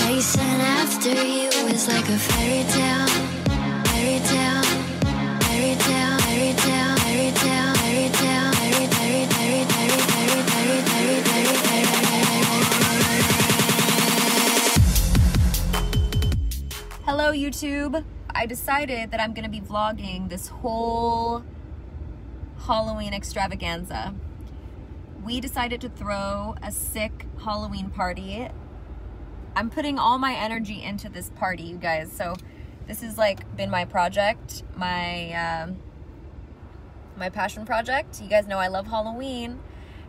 Chasing after you is like a fairy tale, fairy tale, fairy tale, fairy tale, fairy tale, fairy tale, fairy, fairy, fairy, fairy, fairy, fairy, fairy, fairy, fairy. Hello YouTube. I decided that I'm gonna be vlogging this whole Halloween extravaganza. We decided to throw a sick Halloween party. I'm putting all my energy into this party, you guys. So this has like been my project, my passion project. You guys know I love Halloween.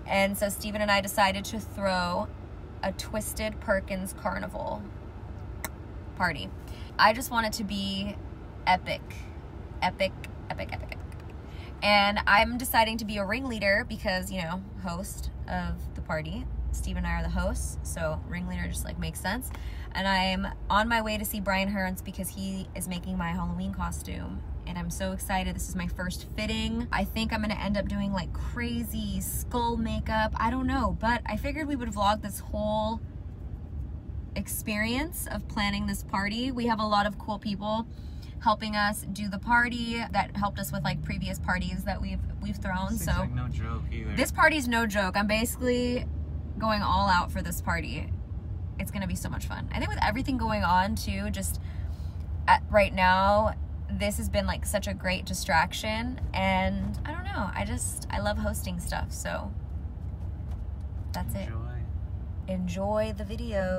And so Steven and I decided to throw a Twisted Perkins Carnival party. I just want it to be epic, epic, epic, epic, epic. And I'm deciding to be a ringleader because, you know, host of the party. Steve and I are the hosts, so ringleader just like makes sense. And I'm on my way to see BRYAN because he is making my Halloween costume. And I'm so excited. This is my first fitting. I think I'm gonna end up doing like crazy skull makeup. I don't know, but I figured we would vlog this whole experience of planning this party. We have a lot of cool people helping us do the party that helped us with like previous parties that we've thrown. This so like no joke either. This party's no joke. I'm basically going all out for this party. It's gonna be so much fun. I think with everything going on too, just right now, this has been like such a great distraction, and I don't know, I love hosting stuff, so that's it. Enjoy the video.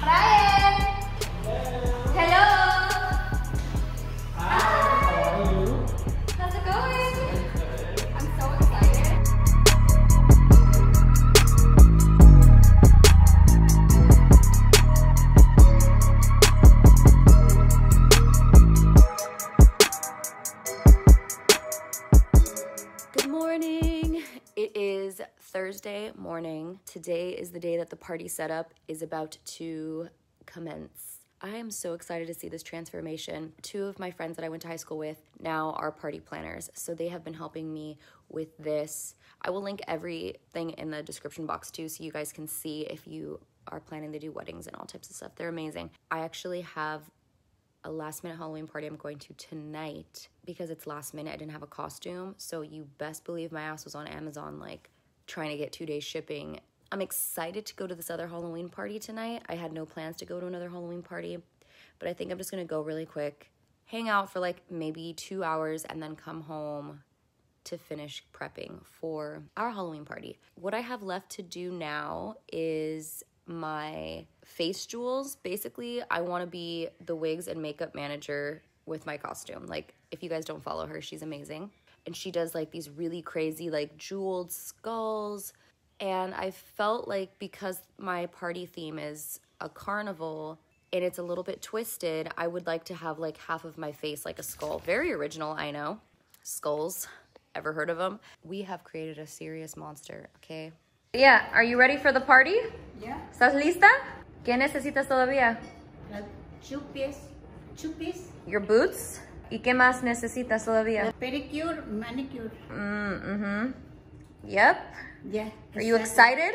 Brian! Hello! Hi, how are you? How's it going? I'm so excited. Good morning. It is Thursday morning. Today is the day that the party setup is about to commence. I am so excited to see this transformation. Two of my friends that I went to high school with now are party planners, so they have been helping me with this. I will link everything in the description box too, so you guys can see if you are planning to do weddings and all types of stuff. They're amazing. I actually have a last minute Halloween party I'm going to tonight. Because it's last minute, I didn't have a costume, so you best believe my ass was on Amazon like trying to get 2-day shipping. I'm excited to go to this other Halloween party tonight. I had no plans to go to another Halloween party, but I think I'm just gonna go really quick, hang out for like maybe 2 hours, and then come home to finish prepping for our Halloween party. What I have left to do now is my face jewels. Basically, I wanna be the wigs and makeup manager with my costume. Like, if you guys don't follow her, she's amazing. And she does like these really crazy like jeweled skulls. And I felt like because my party theme is a carnival and it's a little bit twisted, I would like to have like half of my face like a skull. Very original, I know. Skulls, ever heard of them? We have created a serious monster, okay? Yeah, are you ready for the party? Yeah. ¿Estás lista? ¿Qué necesitas todavía? Chupis. Your boots? ¿Y qué más necesitas todavía? Pedicure, manicure. Yep. Yeah. Are you excited?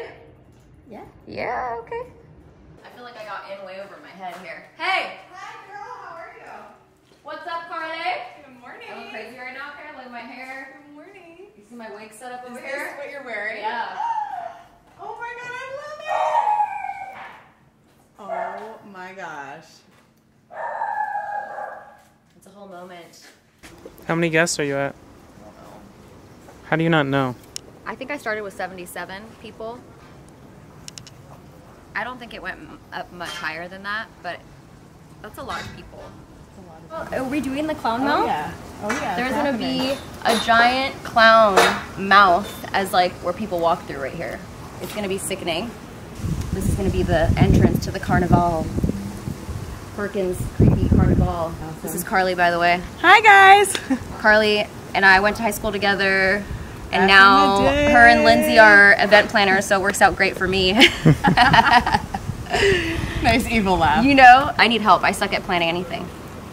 Yeah. Yeah, okay. I feel like I got in way over my head here. Hey! Hi girl, how are you? What's up, Carly? Good morning. I'm crazy right now, okay? Look at my hair. Good morning. You see my wig set up over Is here? this what you're wearing? Yeah. Oh my god, I love it! Oh my gosh. It's a whole moment. How many guests are you at? How do you not know? I think I started with 77 people. I don't think it went up much higher than that, but that's a lot of people. Are we doing the clown mouth? Yeah. Oh yeah. There's gonna be a giant clown mouth as like where people walk through right here. It's gonna be sickening. This is gonna be the entrance to the Carnival. Perkins creepy Carnival. Awesome. This is Carly, by the way. Hi guys! Carly and I went to high school together, and now her and Lindsay are event planners, so it works out great for me. Nice evil laugh. You know, I need help. I suck at planning anything.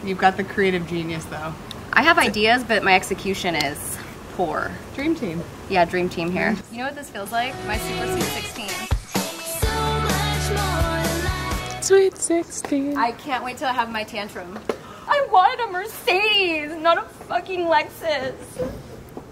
You've got the creative genius though. I have ideas, but my execution is core. Dream team. Yeah, dream team here. You know what this feels like? My Super Sweet 16. So much more life. Sweet 16. I can't wait till I have my tantrum. I wanted a Mercedes, not a fucking Lexus.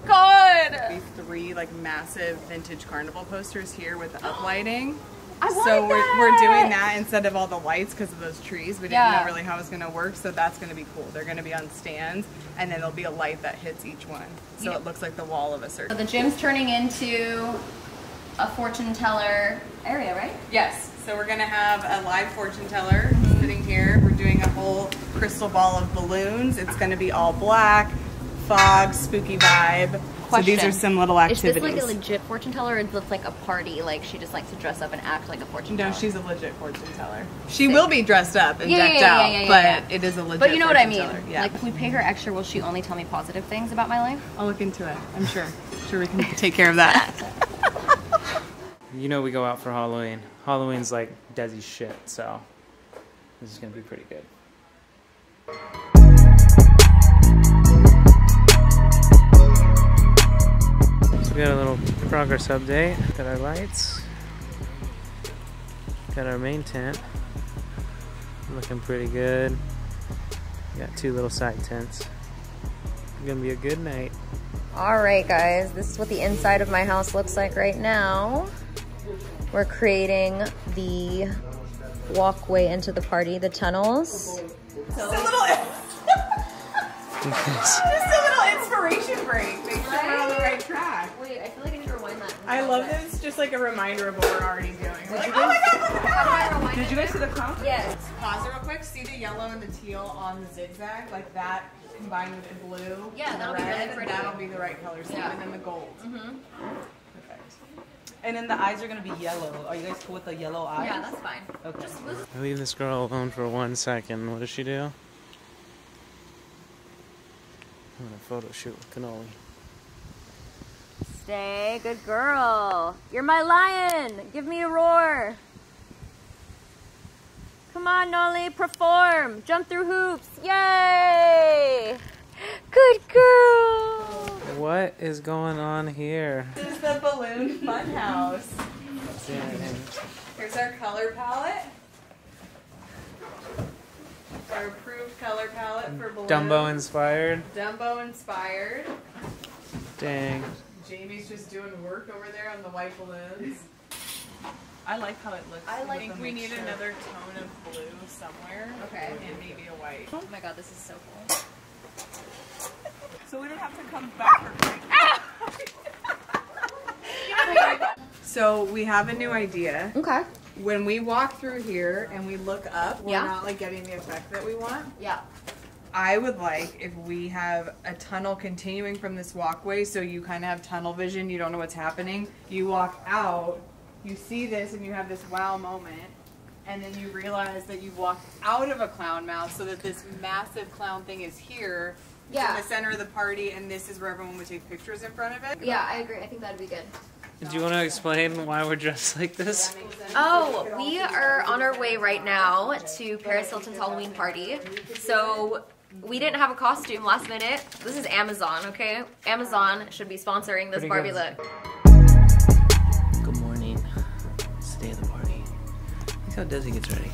God. 3 like massive vintage Carnival posters here with the uplighting. I wanted So we're that. doing that instead of all the lights because of those trees. We didn't Yeah. know really how it was going to work, so that's going to be cool. They're going to be on stands, and then there'll be a light that hits each one, so Yeah. it looks like the wall of a So certain. the gym's turning into a fortune teller area, right? Yes. So we're going to have a live fortune teller sitting here. We're doing a whole crystal ball of balloons. It's going to be all black, fog, spooky vibe. So these are some little Is activities. this like a legit fortune teller, or is this like a party? Like she just likes to dress up and act like a fortune teller? No, she's a legit fortune teller. She will be dressed up and Yeah, decked yeah, out, yeah, yeah, but yeah. it is a legit But you know what I fortune mean. teller. Yeah. Like, if we pay her extra, will she only tell me positive things about my life? I'll look into it. I'm sure. Sure we can take care of that. You know we go out for Halloween. Halloween's like Desi's shit, so this is gonna be pretty good. So we got a little progress update. Got our lights. Got our main tent. Looking pretty good. Got 2 little side tents. It's gonna be a good night. All right, guys, this is what the inside of my house looks like right now. We're creating the walkway into the party, the tunnels. Just a little inspiration break. Make sure we're on the right track. Wait, I feel like I need to rewind that. I love that it's just like a reminder of what we're already doing. We're like, oh my god, look at that! Did you guys see the clown? Yes. Pause it real quick. See the yellow and the teal on the zigzag? Like that combined with the blue. Yeah, and the that'll be really red, pretty. that'll be the right color scheme. Yeah. And then the gold. Perfect. And then the eyes are gonna be yellow. Are you guys cool with the yellow eyes? Yeah, that's fine. Okay. I leave this girl alone for 1 second. What does she do? I'm gonna photo shoot with Cannoli. Stay, good girl. You're my lion. Give me a roar. Come on, Nolly, perform. Jump through hoops. Yay! Good girl. What is going on here? This is the balloon fun house. Here's our color palette. Our approved color palette for balloons. Dumbo inspired? Dumbo inspired. Dang. Jamie's just doing work over there on the white balloons. I like how it looks. I with think the we need mixture. another tone of blue somewhere. Okay. And maybe a white. Oh my god, this is so cool. So we don't have to come back for So we have a new idea. Okay. When we walk through here and we look up, we're Yeah. not like getting the effect that we want. Yeah. I would like if we have a tunnel continuing from this walkway, so you kind of have tunnel vision, you don't know what's happening. You walk out, you see this, and you have this wow moment, and then you realize that you walked out of a clown mouth, so that this massive clown thing is here, Yeah. in the center of the party, and this is where everyone would take pictures in front of it. Yeah, I agree. I think that'd be good. Do you want to explain why we're dressed like this? Oh, we are on our way right now to Paris Hilton's Halloween party. So we didn't have a costume last minute. This is Amazon, okay? Amazon should be sponsoring this Pretty Barbie good. look. Good morning. It's the day of the party. Look how Desi gets ready.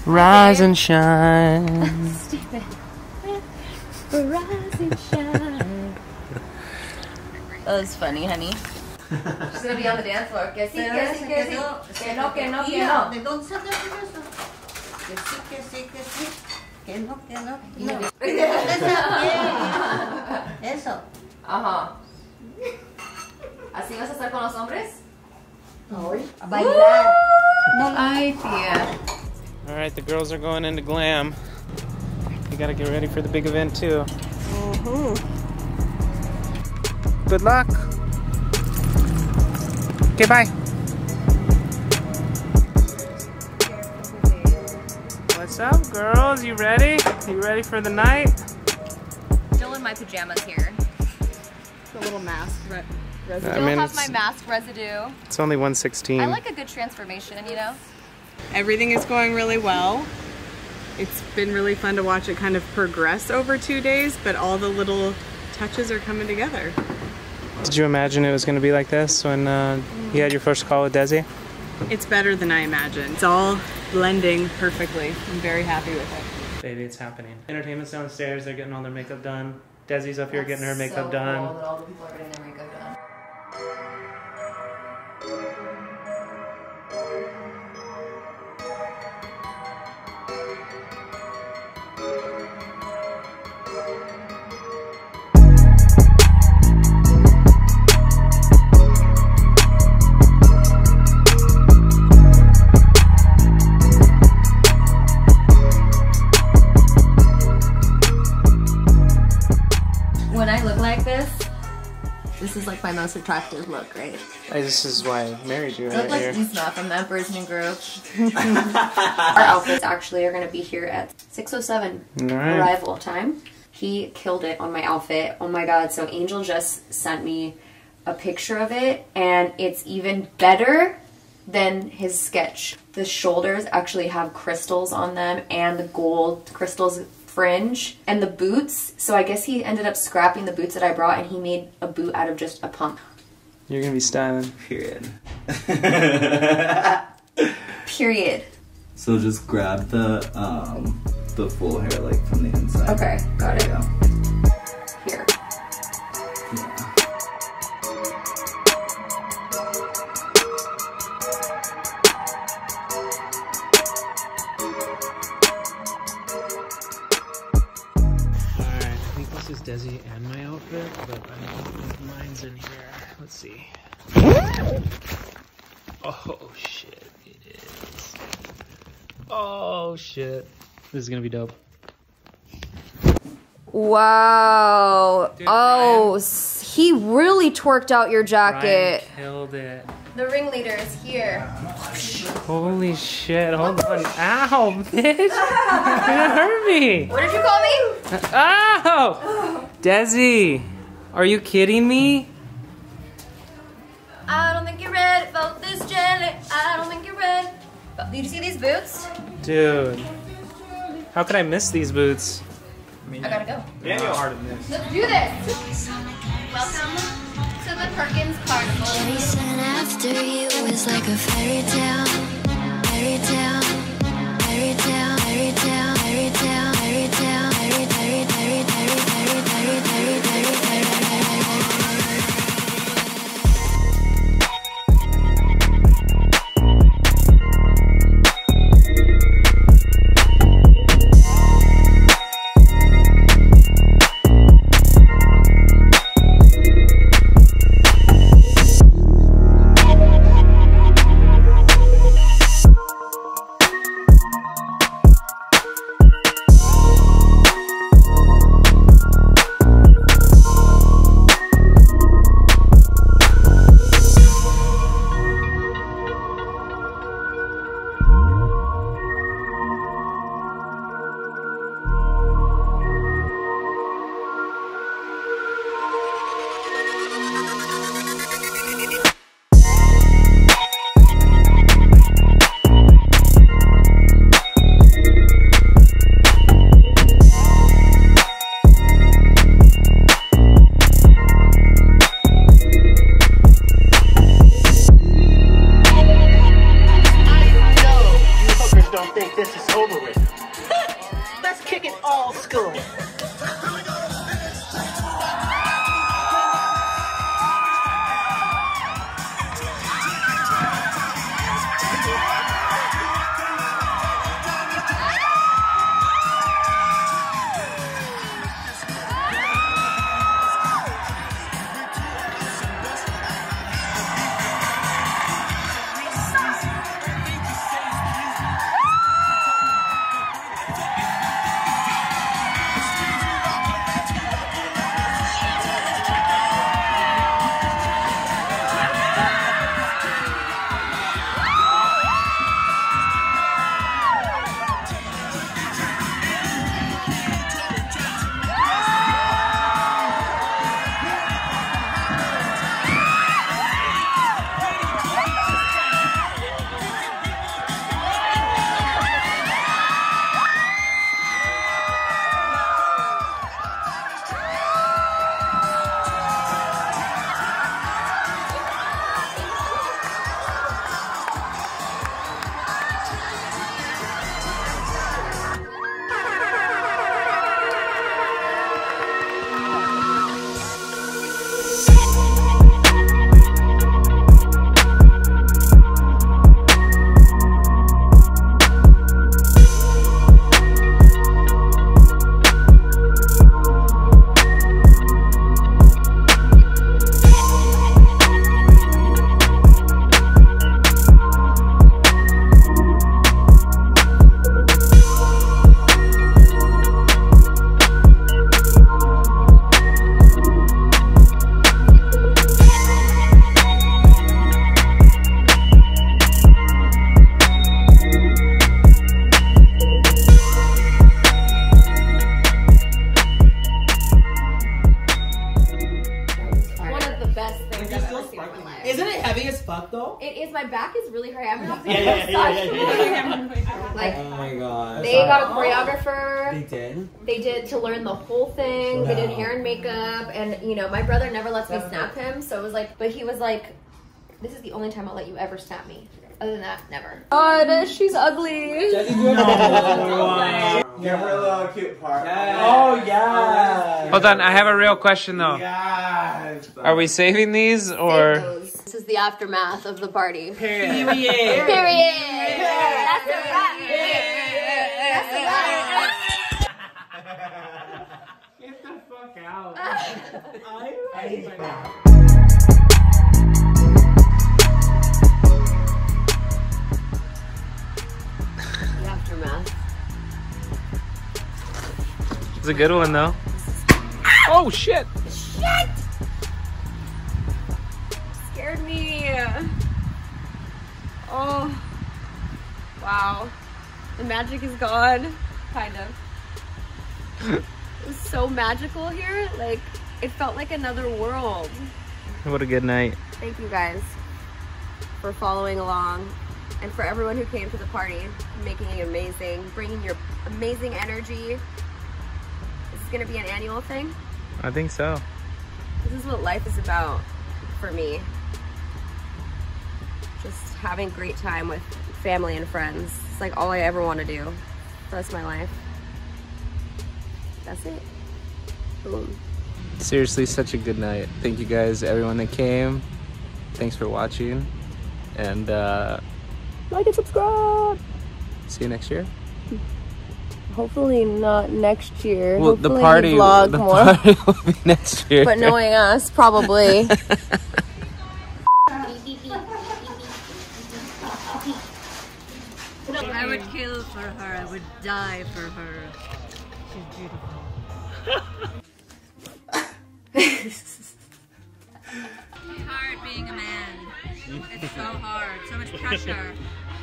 Rise and shine. Stupid. Rise and shine. That was funny, honey. She's gonna be on the dance floor. Que sí, que sí, que sí. Que no, que no, que no. ¿De dónde salió eso? Que sí, que sí, que sí. Que no, que no, que no. ¿De dónde salió? Eso. Ajá. ¿Así vas a estar con los hombres? Hoy, a bailar. No, Ay, tía. All right, the girls are going into glam. You gotta get ready for the big event too. Good luck. Okay, bye. What's up, girls? You ready? You ready for the night? Still in my pajamas here. The little mask residue. I Still mean, have my mask residue. it's only 1:16. I like a good transformation, you know? Everything is going really well. It's been really fun to watch it kind of progress over 2 days, but all the little touches are coming together. Did you imagine it was going to be like this when you had your first call with Desi? It's better than I imagined. It's all blending perfectly. I'm very happy with it. Baby, it's happening. Entertainment's downstairs. They're getting all their makeup done. Desi's up here getting her makeup done. Cool that all the people are getting their makeup done. When I look like this is like my most attractive look, right? This is why I married you I look right like here. Isma from the Emperor's New Groove. Our outfits actually are going to be here at 6:07 Right. arrival time. He killed it on my outfit. Oh my god, so Angel just sent me a picture of it and it's even better than his sketch. The shoulders actually have crystals on them and the gold crystals fringe and the boots. So I guess he ended up scrapping the boots that I brought and he made a boot out of just a pump. You're gonna be styling. Period. Period. So just grab the full hair like from the inside. Okay, got it. There you go. Here. Yeah. Alright, I think this is Desi and my outfit, but I don't think mine's in here. Let's see. Oh shit, it is. Oh shit. This is gonna be dope. Wow. Dude, oh, he really twerked out your Brian jacket. killed it. The ringleader is here. Holy shit, hold on. Ow, bitch! You're gonna hurt me! What did you call me? Ow! Desi! Are you kidding me? I don't think you're ready for this jelly. I don't think you're ready. Did you see these boots? Dude. How could I miss these boots? I gotta go. Daniel harder than this. Let's do this. Welcome to the Perkins Carnival. Chasing after you is like a fairy tale. Fairy tale. Fairy tale. Fairy tale. Fairy tale. Fairy tale. Fairy tale. Fairy tale. Fairy tale. Fairy tale. Fairy tale. fuck though? It is. My back is really hurt. I'm gonna have to Like, oh my god. they got a choreographer. They did? They did to learn the whole thing. No. They did hair and makeup. And, you know, my brother never lets me snap him. So it was like, but he was like, this is the only time I'll let you ever snap me. Other than that, never. God, she's ugly. Jessie, do it. Give her a little cute part. Yes. Oh, yeah. Hold on, I have a real question though. Yes. Are we saving these or? This is the aftermath of the party. Period. Period. That's the wrap. That's the wrap. Get the fuck out. The aftermath. It's a good one though. Oh shit! Shit! Scared me. Oh. Wow. The magic is gone. Kind of. It was so magical here. Like, it felt like another world. What a good night. Thank you guys for following along and for everyone who came to the party, making it amazing, bringing your amazing energy. Is this gonna be an annual thing? I think so. This is what life is about for me. Just having a great time with family and friends. It's like all I ever want to do the rest of my life. That's it. Boom. Seriously, such a good night. Thank you guys, everyone that came. Thanks for watching. And like and subscribe. See you next year. Hopefully not next year. Well, hopefully the party vlog more. Party will be next year. But knowing us, probably. I would kill for her. I would die for her. She's beautiful. It's hard being a man. It's so hard. So much pressure.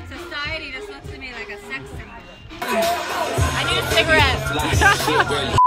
Society just looks at me like a sex symbol. I need a cigarette.